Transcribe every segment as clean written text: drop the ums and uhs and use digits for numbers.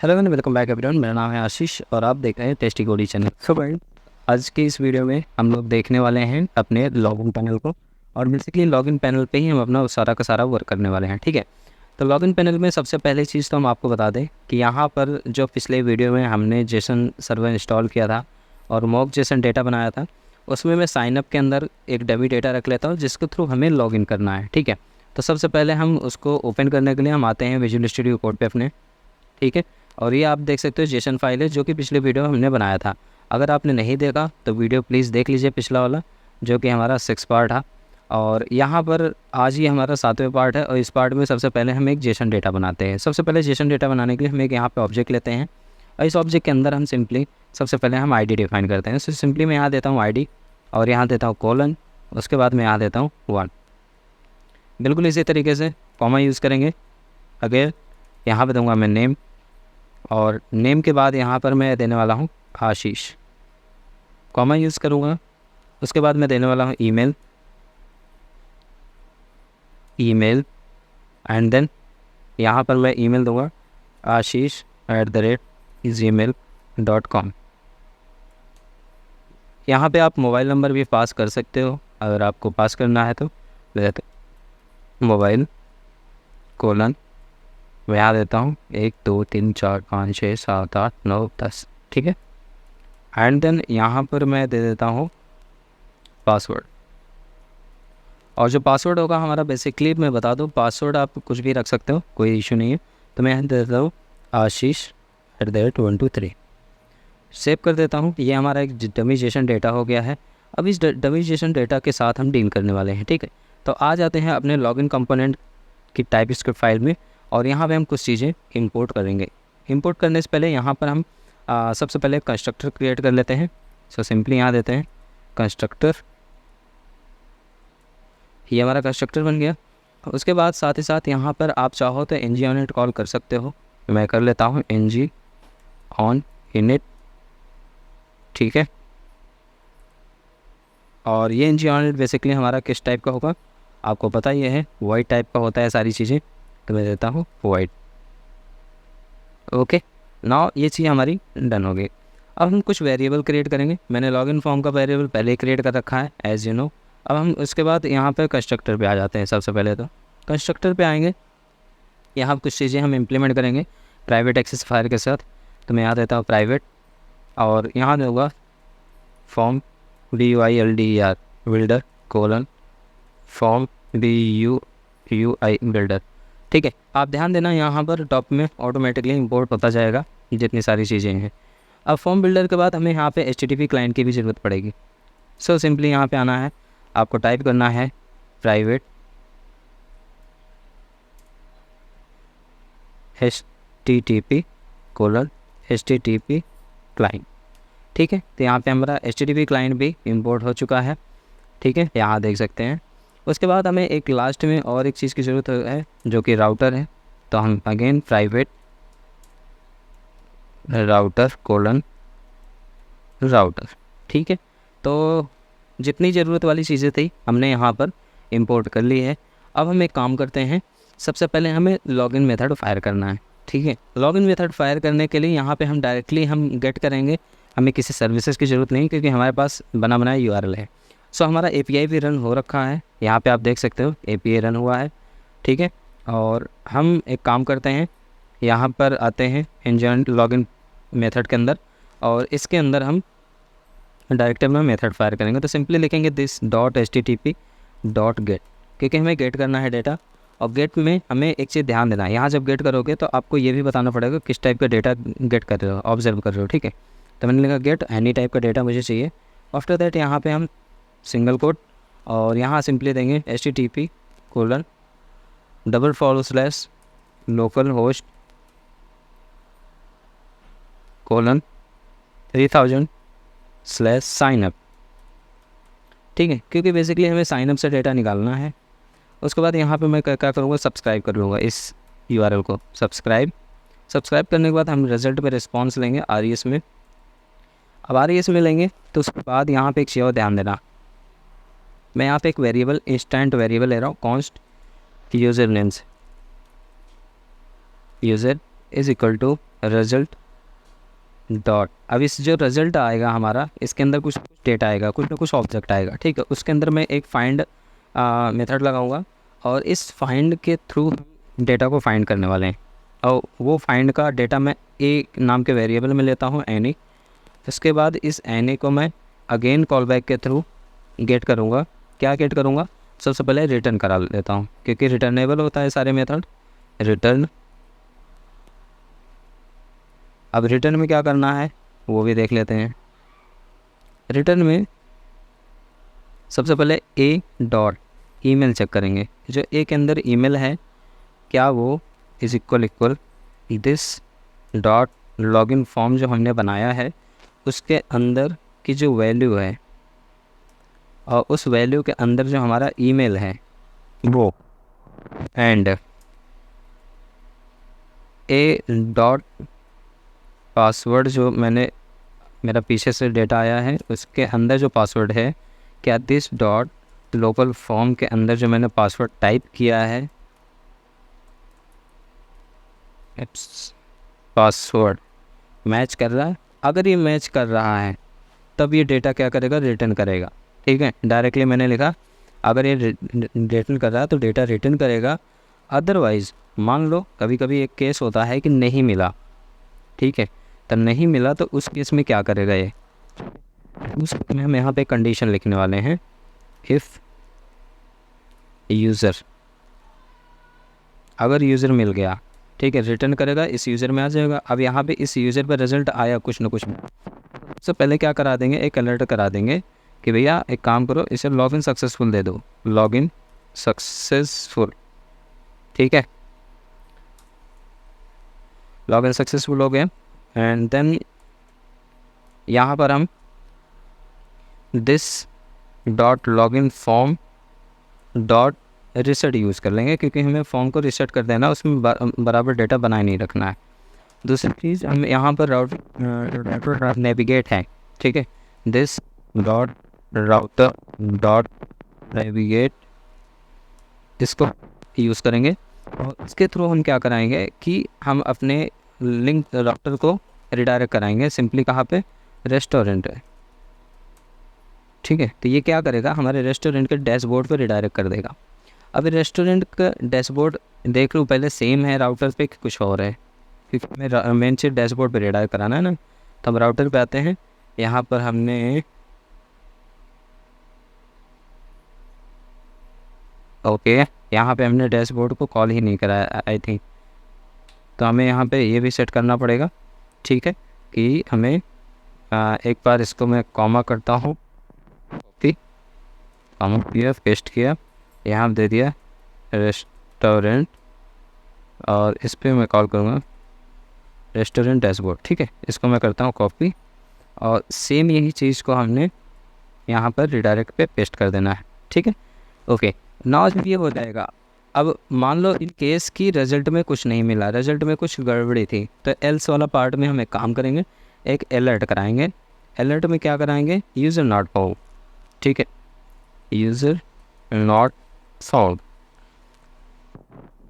Hello and welcome back everyone. मेरा नाम है आशीष और आप देख रहे हैं टेस्टी कोडी चैनल। सो भाई, आज की इस वीडियो में हम लोग देखने वाले हैं अपने लॉगिन पैनल को, और बेसिकली लॉगिन पैनल पे ही हम अपना सारा का सारा वर्क करने वाले हैं। ठीक है, तो लॉगिन पैनल में सबसे पहले चीज़ तो हम आपको बता दें कि यहाँ पर जो पिछले वीडियो में हमने जेसन सर्वर इंस्टॉल किया था और मॉक जेसन डेटा बनाया था, उसमें मैं साइनअप के अंदर एक डमी डेटा रख लेता हूँ जिसके थ्रू हमें लॉगिन करना है। ठीक है, तो सबसे पहले हम उसको ओपन करने के लिए हम आते हैं विजुअल स्टूडियो कोड पे अपने। ठीक है, और ये आप देख सकते हो जेसन फाइल है जो कि पिछले वीडियो में हमने बनाया था। अगर आपने नहीं देखा तो वीडियो प्लीज़ देख लीजिए, पिछला वाला जो कि हमारा 6 पार्ट था। और यहाँ पर आज ही हमारा 7वें पार्ट है और इस पार्ट में सबसे पहले हम एक जेसन डेटा बनाते हैं। सबसे पहले जेसन डेटा बनाने के लिए हम एक यहाँ पे ऑब्जेक्ट लेते हैं और इस ऑब्जेक्ट के अंदर हम सिंपली सबसे पहले हम आईडी डिफाइन करते हैं। तो सिंपली मैं यहाँ देता हूँ आईडी और यहाँ देता हूँ कोलन, उसके बाद मैं यहाँ देता हूँ 1। बिल्कुल इसी तरीके से कॉमा यूज़ करेंगे। अगर यहाँ पे दूँगा मैं नेम, और नेम के बाद यहाँ पर मैं देने वाला हूँ आशीष, कॉमा यूज़ करूँगा। उसके बाद मैं देने वाला हूँ ईमेल एंड देन यहाँ पर मैं ईमेल दूँगा ashish@gmail.com। यहाँ पे आप मोबाइल नंबर भी पास कर सकते हो अगर आपको पास करना है तो। मोबाइल कोलन मैं यहाँ देता हूँ 1 2 3 4 5 6 7 8 9 10। ठीक है, एंड देन यहाँ पर मैं दे देता हूँ पासवर्ड, और जो पासवर्ड होगा हमारा बेसिकली मैं बता दूँ, पासवर्ड आप कुछ भी रख सकते हो, कोई इशू नहीं है। तो मैं यहाँ दे देता हूँ आशीष@123। सेव कर देता हूँ। ये हमारा एक डमी जेसन डेटा हो गया है। अब इस डमी जेसन डेटा के साथ हम डील करने वाले हैं। ठीक है, तो आ जाते हैं अपने लॉगिन कंपोनेंट की टाइपस्क्रिप्ट फाइल में, और यहाँ पे हम कुछ चीज़ें इंपोर्ट करेंगे। इंपोर्ट करने से पहले यहाँ पर हम सबसे पहले कंस्ट्रक्टर क्रिएट कर लेते हैं। सो सिंपली यहाँ देते हैं कंस्ट्रक्टर, ये हमारा कंस्ट्रक्टर बन गया। उसके बाद साथ ही साथ यहाँ पर आप चाहो तो ng on it कॉल कर सकते हो, मैं कर लेता हूँ ng on init। ठीक है, और ये ng on it बेसिकली हमारा किस टाइप का होगा आपको पता ही है, वाइट टाइप का होता है सारी चीज़ें, तो मैं देता हूँ वाइट। ओके, नाउ ये चीज़ हमारी डन हो गई। अब हम कुछ वेरिएबल क्रिएट करेंगे। मैंने लॉगिन फॉर्म का वेरिएबल पहले ही क्रिएट कर रखा है एज यू नो। अब हम उसके बाद यहाँ पे कंस्ट्रक्टर पे आ जाते हैं। सबसे पहले तो कंस्ट्रक्टर पे आएंगे, यहाँ कुछ चीज़ें हम इम्प्लीमेंट करेंगे प्राइवेट एक्सेस फायर के साथ। तो मैं यहाँ देता हूँ प्राइवेट, और यहाँ दूँगा form BUILDER builder colon form BUUI builder. ठीक है, आप ध्यान देना यहाँ पर टॉप में ऑटोमेटिकली इंपोर्ट होता जाएगा जितनी सारी चीज़ें हैं। अब फॉर्म बिल्डर के बाद हमें यहाँ पे HTTP क्लाइंट की भी ज़रूरत पड़ेगी। सो सिंपली यहाँ पे आना है, आपको टाइप करना है प्राइवेट HTTP क्लाइंट। ठीक है, तो यहाँ पे हमारा HTTP क्लाइंट भी इंपोर्ट हो चुका है। ठीक है, यहाँ देख सकते हैं। उसके बाद हमें एक लास्ट में और एक चीज़ की ज़रूरत है जो कि राउटर है। तो हम again private router colon router. ठीक है, तो जितनी ज़रूरत वाली चीज़ें थी हमने यहाँ पर इंपोर्ट कर ली है। अब हम एक काम करते हैं, सबसे पहले हमें लॉगिन मेथड फायर करना है। ठीक है, लॉगिन मेथड फायर करने के लिए यहाँ पे हम डायरेक्टली हम गेट करेंगे, हमें किसी सर्विसेज की ज़रूरत नहीं क्योंकि हमारे पास बना बनाया URL है। सो हमारा API भी रन हो रखा है, यहाँ पे आप देख सकते हो API रन हुआ है। ठीक है, और हम एक काम करते हैं, यहाँ पर आते हैं इंजन लॉगिन मेथड के अंदर, और इसके अंदर हम डायरेक्टली में मेथड फायर करेंगे। तो सिंपली लिखेंगे this.http.get, क्योंकि हमें गेट करना है डेटा। और गेट में हमें एक चीज़ ध्यान देना है, यहाँ जब गेट करोगे तो आपको ये भी बताना पड़ेगा किस टाइप का डेटा गेट कर रहे हो, ऑब्जर्व कर रहे हो। ठीक है, तो मैंने लिखा गेट एनी टाइप का डेटा मुझे चाहिए। आफ्टर दैट यहाँ पे हम सिंगल कोट, और यहाँ सिंपली देंगे http://localhost:3000/signup। ठीक है, क्योंकि बेसिकली हमें साइनअप से डेटा निकालना है। उसके बाद यहाँ पे मैं क्या करूँगा, सब्सक्राइब कर लूँगा इस URL को। सब्सक्राइब करने के बाद हम रिजल्ट पे रिस्पॉन्स लेंगे RES में। अब RES में लेंगे तो उसके बाद यहाँ पे एक चीज़ और ध्यान देना, मैं यहाँ पे एक वेरिएबल इंस्टेंट वेरिएबल ले रहा हूँ कॉन्स्ट यूज़र नेम से। User is equal to result dot. अब इस जो रिजल्ट आएगा हमारा, इसके अंदर कुछ डेटा आएगा, कुछ ना कुछ ऑब्जेक्ट आएगा, ठीक है। उसके अंदर मैं एक फाइंड मेथड लगाऊंगा और इस फाइंड के थ्रू हम डेटा को फाइंड करने वाले हैं। और वो फाइंड का डेटा मैं एक नाम के वेरिएबल में लेता हूँ एनी। इसके बाद इस एनी को मैं अगेन कॉल बैक के थ्रू गेट करूँगा। क्या गेट करूँगा? सबसे पहले रिटर्न करा लेता हूँ, क्योंकि रिटर्नेबल होता है सारे मेथड। रिटर्न, अब रिटर्न में क्या करना है वो भी देख लेते हैं। रिटर्न में सबसे पहले ए डॉट ईमेल चेक करेंगे। जो ए के अंदर ईमेल है क्या वो is equal this dot login form जो हमने बनाया है उसके अंदर की जो वैल्यू है और उस वैल्यू के अंदर जो हमारा ईमेल है वो, एंड ए डॉट पासवर्ड जो मेरा पीछे से डेटा आया है उसके अंदर जो पासवर्ड है क्या दिस डॉट लोकल फॉर्म के अंदर जो मैंने पासवर्ड टाइप किया है पासवर्ड मैच कर रहा है। अगर ये मैच कर रहा है तब ये डेटा क्या करेगा? रिटर्न करेगा, ठीक है। डायरेक्टली मैंने लिखा अगर ये रिटर्न कर रहा है तो डेटा रिटर्न करेगा। अदरवाइज़ मान लो कभी कभी एक केस होता है कि नहीं मिला, ठीक है, तो नहीं मिला तो उस केस में क्या करेगा ये? उस में हम यहाँ पे कंडीशन लिखने वाले हैं, इफ़ यूज़र, अगर यूज़र मिल गया, ठीक है, रिटर्न करेगा, इस यूज़र में आ जाएगा। अब यहाँ पे इस यूज़र पर रिजल्ट आया कुछ ना कुछ, सबसे पहले क्या करा देंगे? एक अलर्ट करा देंगे कि भैया एक काम करो, इसे लॉगिन सक्सेसफुल दे दो, लॉगिन सक्सेसफुल, ठीक है, लॉगिन सक्सेसफुल हो गया। एंड देन यहाँ पर हम this dot login form dot reset use कर लेंगे, क्योंकि हमें फॉर्म को रिसेट कर देना, उसमें बराबर डेटा बनाए नहीं रखना है। दूसरी चीज़ हम यहाँ पर राउटर नेविगेट है, ठीक है, this dot router dot navigate, इसको यूज़ करेंगे और इसके थ्रू हम क्या कराएंगे कि हम अपने लिंक राउटर को रिडायरेक्ट कराएंगे सिंपली कहाँ पे? रेस्टोरेंट है, ठीक है। तो ये क्या करेगा? हमारे रेस्टोरेंट के डैशबोर्ड पे रिडायरेक्ट कर देगा। अब रेस्टोरेंट का डैशबोर्ड देख लूँ पहले सेम है राउटर पे कि कुछ और है, क्योंकि हमें मेन चीज़ डैशबोर्ड पे रिडायरेक्ट कराना है ना। तो हम राउटर पे आते हैं, यहाँ पर हमने ओके यहाँ पे हमने डैशबोर्ड को कॉल ही नहीं कराया आई थिंक, तो हमें यहाँ पे ये भी सेट करना पड़ेगा, ठीक है, कि हमें एक बार इसको मैं कॉमा करता हूँ, कॉपी कॉमा किया, पेस्ट किया, यहाँ दे दिया रेस्टोरेंट और इस पर मैं कॉल करूँगा रेस्टोरेंट डैशबोर्ड, ठीक है। इसको मैं करता हूँ कॉपी और सेम यही चीज़ को हमने यहाँ पर रिडायरेक्ट पे पेस्ट कर देना है, ठीक है। ओके, नाउ जब ये हो जाएगा, अब मान लो इन केस की रिजल्ट में कुछ नहीं मिला, रिजल्ट में कुछ गड़बड़ी थी, तो एल्स वाला पार्ट में हम एक काम करेंगे, एक अलर्ट कराएंगे। अलर्ट में क्या कराएंगे? यूज़र नॉट फाउंड, ठीक है, यूज़र नॉट फाउंड,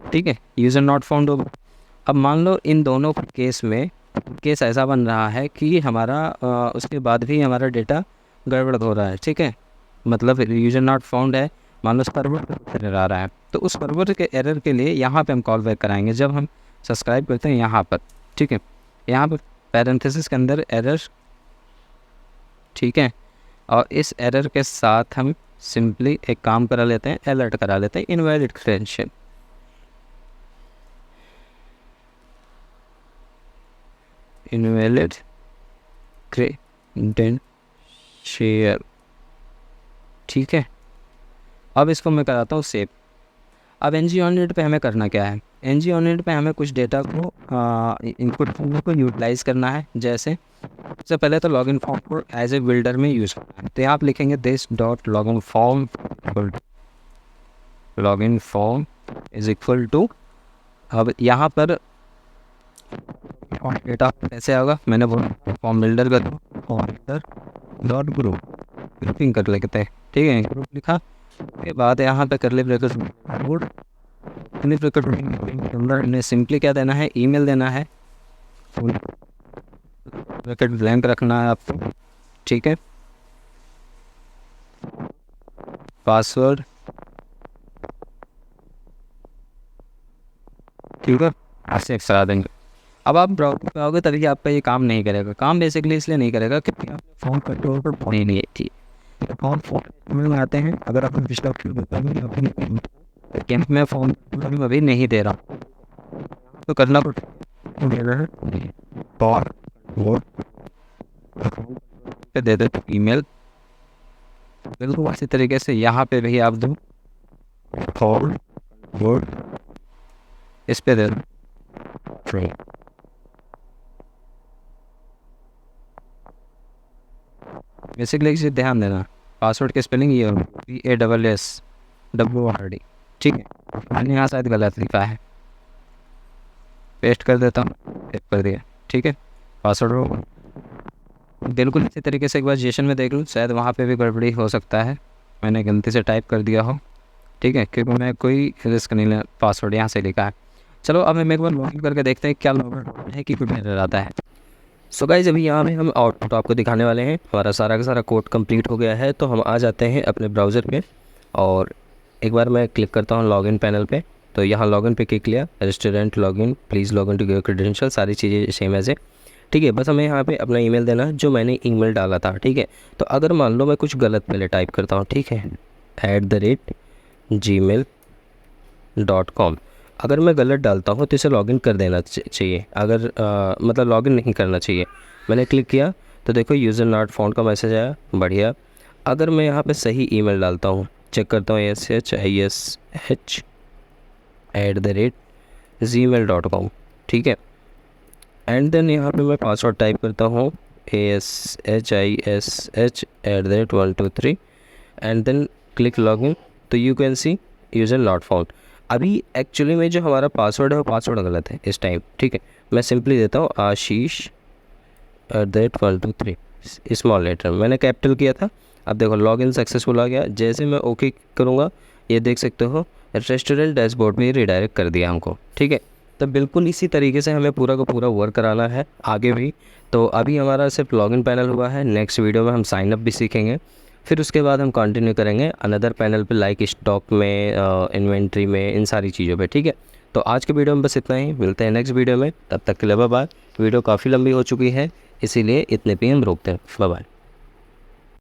ठीक है, यूज़र नॉट फाउंड होगा। अब मान लो इन दोनों केस में केस ऐसा बन रहा है कि हमारा उसके बाद भी हमारा डेटा गड़बड़ हो रहा है, ठीक है, मतलब यूज़र नॉट फाउंड है, मान लो सर्वर एरर आ रहा है, तो उस सर्वर के एरर के लिए यहाँ पे हम कॉल बैक कराएंगे जब हम सब्सक्राइब करते हैं यहाँ पर, ठीक है, यहाँ पर पैरेंथेसिस के अंदर एरर, ठीक है, और इस एरर के साथ हम सिंपली एक काम करा लेते हैं, अलर्ट करा लेते हैं इनवैलिड क्रेडेंशियल, इनवैलिड क्रेडेंशियल, ठीक है। अब इसको मैं कराता हूँ सेव। अब NG-ONNET पे हमें करना क्या है? NG-ONNET पे हमें कुछ डेटा को इनपुट को यूटिलाइज़ करना है। जैसे सबसे पहले तो लॉगिन फॉर्म को एज ए बिल्डर में यूज़ करना है, तो आप लिखेंगे this dot login form is equal to, अब यहाँ पर डेटा कैसे आएगा? मैंने बोला फॉर्म बिल्डर का form builder dot group grouping कर लेते हैं, ठीक है, ग्रुप लिखा के बाद यहाँ पे करली ब्रैकेट करली ब्रैकेट ने सिंपली क्या देना है? ईमेल देना है, फुल ब्रैकेट ब्लैंक रखना है आपको, ठीक है। पासवर्ड, ठीक है, ऐसे करा देंगे। अब आप ब्राउज़र पे आओगे तभी आपका ये काम नहीं करेगा। काम बेसिकली इसलिए नहीं करेगा क्योंकि आपने फ़ोन कंट्रोल पर फ़ोन ही नहीं है, ठीक है। फ़ोन में आते हैं, अगर आपने पिछला गेम में फ़ोन अभी नहीं दे रहा तो करना पड़ेगा पे दे दो ईमेल, बिल्कुल इसी तरीके से यहाँ पे भी आप दो इस पे दे दो। बेसिकली इसे ध्यान देना, पासवर्ड की स्पेलिंग ये होगी PASSWORD, ठीक है। मैंने यहाँ शायद गलत लिखा है, पेस्ट कर देता हूँ, पेस्ट कर दिया, ठीक है। पासवर्ड हो बिल्कुल इसी तरीके से एक बार जेशन में देख लूँ, शायद वहाँ पे भी गड़बड़ी हो सकता है, मैंने गलती से टाइप कर दिया हो, ठीक है, क्योंकि मैं कोई रिस्क नहीं ले, पासवर्ड यहाँ से लिखा है। चलो अब हम एक बार लॉगिन करके देखते हैं क्या लॉगिन है कि कुछ एरर आता है। सो गाइस अभी यहाँ पे हम आउटपुट आपको दिखाने वाले हैं। हमारा सारा का सारा कोड कंप्लीट हो गया है, तो हम आ जाते हैं अपने ब्राउज़र पे और एक बार मैं क्लिक करता हूँ लॉगिन पैनल पे। तो यहाँ लॉगिन पे क्लिक किया, restaurant login, please login to your credential, सारी चीज़ें सेम एज है, ठीक है। बस हमें यहाँ पे अपना ईमेल देना है जो मैंने ईमेल डाला था, ठीक है। तो अगर मान लो मैं कुछ गलत पहले टाइप करता हूँ, ठीक है, @gmail.com, अगर मैं गलत डालता हूँ तो इसे लॉगिन कर देना चाहिए, अगर मतलब लॉगिन नहीं करना चाहिए। मैंने क्लिक किया तो देखो यूज़र नॉट फाउंड का मैसेज आया, बढ़िया। अगर मैं यहाँ पे सही ईमेल डालता हूँ, चेक करता हूँ SHISH@gmail.com, ठीक है। एंड देन यहाँ पे मैं पासवर्ड टाइप करता हूँ ASHISH@123 and then click login, so you can see user not found. अभी एक्चुअली में जो हमारा पासवर्ड है वो पासवर्ड गलत है इस टाइम, ठीक है। मैं सिंपली देता हूँ आशीष@123 स्मॉल लेटर, मैंने कैपिटल किया था। अब देखो लॉगिन सक्सेसफुल आ गया। जैसे मैं ओके करूँगा ये देख सकते हो रेस्टोरेंट डैशबोर्ड में रिडायरेक्ट कर दिया हमको, ठीक है। तो बिल्कुल इसी तरीके से हमें पूरा का पूरा वर्क कराना है आगे भी। तो अभी हमारा सिर्फ लॉगिन पैनल हुआ है, नेक्स्ट वीडियो में हम साइनअप भी सीखेंगे, फिर उसके बाद हम कंटिन्यू करेंगे अनदर पैनल पे लाइक स्टॉक में, इन्वेंट्री में, इन सारी चीज़ों पे, ठीक है। तो आज के वीडियो में बस इतना ही, मिलते हैं नेक्स्ट वीडियो में, तब तक के लिए बाय बाय। वीडियो काफ़ी लंबी हो चुकी है इसीलिए इतने पे हम रोकते हैं, बाय बाय।